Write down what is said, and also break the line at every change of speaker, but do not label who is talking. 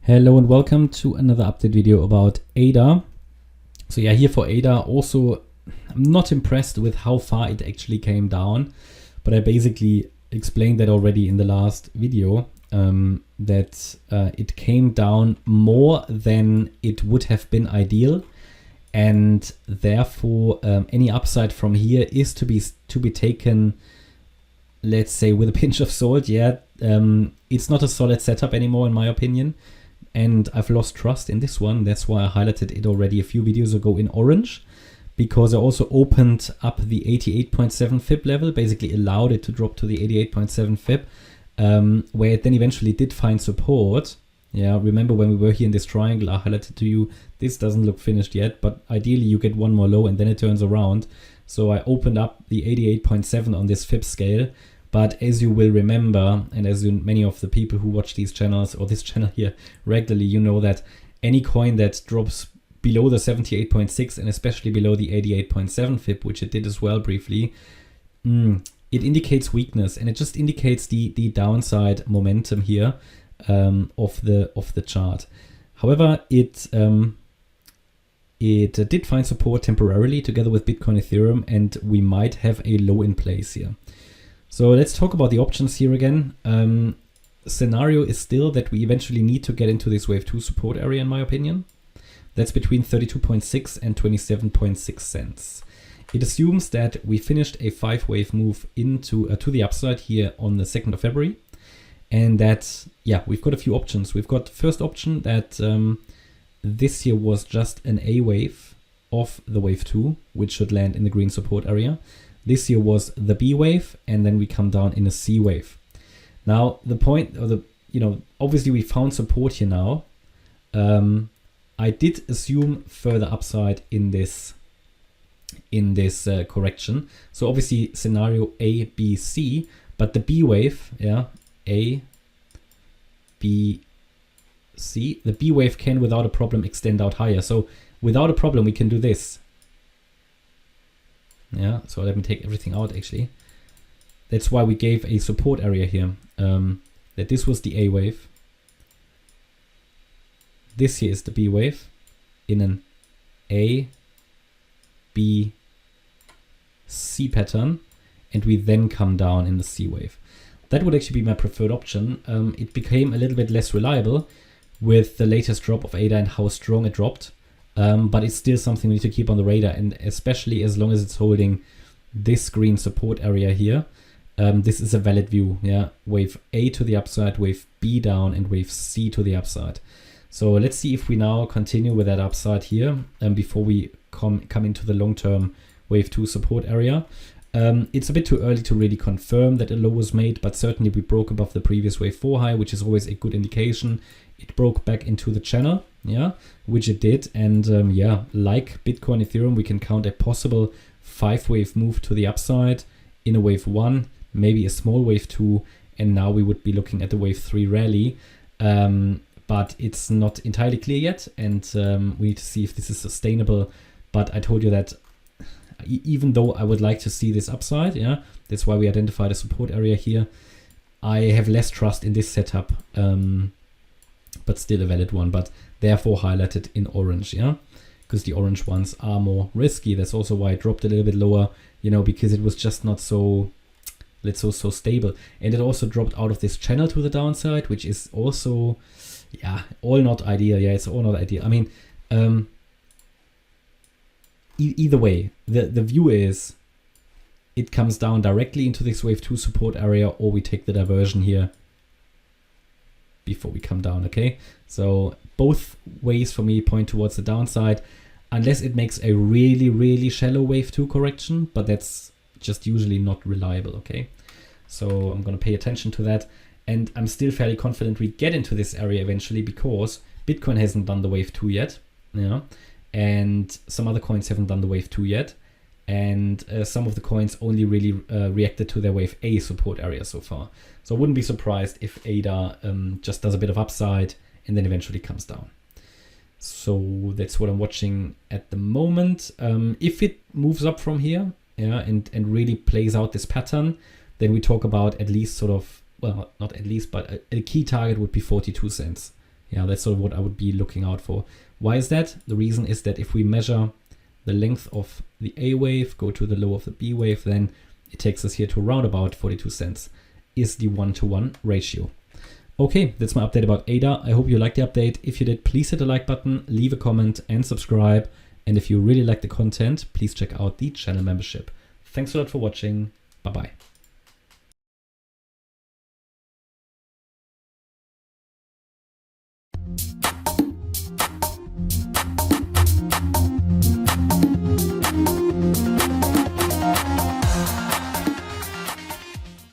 Hello and welcome to another update video about ADA. So yeah, here for ADA also, I'm not impressed with how far it actually came down, but I basically explained that already in the last video, that it came down more than it would have been ideal, and therefore any upside from here is to be taken, let's say, with a pinch of salt. Yeah, it's not a solid setup anymore in my opinion. And I've lost trust in this one. That's why I highlighted it already a few videos ago in orange, because I also opened up the 88.7 FIB level, basically allowed it to drop to the 88.7 FIB, where it then eventually did find support. Yeah, remember when we were here in this triangle, I highlighted to you, this doesn't look finished yet, but ideally you get one more low and then it turns around. So I opened up the 88.7 on this FIB scale. But as you will remember, and as many of the people who watch these channels or this channel here regularly, you know that any coin that drops below the 78.6 and especially below the 88.7 FIB, which it did as well briefly, it indicates weakness, and it just indicates the downside momentum here of the chart. However, it did find support temporarily together with Bitcoin, Ethereum, and we might have a low in place here. So let's talk about the options here again. Scenario is still that we eventually need to get into this wave 2 support area, in my opinion. That's between 32.6 and 27.6 cents. It assumes that we finished a 5-wave move into to the upside here on the 2nd of February. And that, yeah, we've got a few options. We've got the first option that this here was just an A wave of the wave 2, which should land in the green support area. This here was the B wave, and then we come down in a C wave. Now the point, or obviously we found support here now. I did assume further upside in this correction. So obviously scenario A, B, C, but the B wave, yeah, A, B, C, the B wave can without a problem extend out higher. So without a problem we can do this. Yeah, so let me take everything out actually. That's why we gave a support area here. That this was the A wave. This here is the B wave in an A, B, C pattern, and we then come down in the C wave. That would actually be my preferred option. It became a little bit less reliable with the latest drop of ADA and how strong it dropped. But it's still something we need to keep on the radar, and especially as long as it's holding this green support area here, this is a valid view. Yeah, wave A to the upside, wave B down, and wave C to the upside. So let's see if we now continue with that upside here before we come into the long-term wave 2 support area. It's a bit too early to really confirm that a low was made, but certainly we broke above the previous wave 4 high, which is always a good indication. It broke back into the channel, yeah, which it did. And yeah, like Bitcoin, Ethereum, we can count a possible 5-wave move to the upside in a wave 1, maybe a small wave 2, and now we would be looking at the wave 3 rally. But it's not entirely clear yet, and we need to see if this is sustainable. But I told you that even though I would like to see this upside, yeah, that's why we identified a support area here, I have less trust in this setup, but still a valid one, but therefore highlighted in orange, yeah, because the orange ones are more risky. That's also why it dropped a little bit lower, because it was just not so, let's say, so stable. And it also dropped out of this channel to the downside, which is also, yeah, all not ideal. Yeah, it's all not ideal. I mean, either way, the view is it comes down directly into this wave 2 support area, or we take the diversion here before we come down, okay? So both ways for me point towards the downside, unless it makes a really, really shallow wave 2 correction, but that's just usually not reliable, okay? So I'm going to pay attention to that, and I'm still fairly confident we get into this area eventually, because Bitcoin hasn't done the wave 2 yet, yeah, and some other coins haven't done the wave 2 yet, and some of the coins only really reacted to their wave A support area so far. So I wouldn't be surprised if ADA just does a bit of upside and then eventually comes down. So that's what I'm watching at the moment. If it moves up from here, yeah, and really plays out this pattern, then we talk about at least sort of, well, not at least, but a key target would be 42 cents. Yeah, that's sort of what I would be looking out for. Why is that? The reason is that if we measure the length of the A wave, go to the low of the B wave, then it takes us here to around about 42 cents is the 1-to-1 ratio. Okay, that's my update about ADA. I hope you liked the update. If you did, please hit the like button, leave a comment and subscribe. And if you really like the content, please check out the channel membership. Thanks a lot for watching. Bye-bye.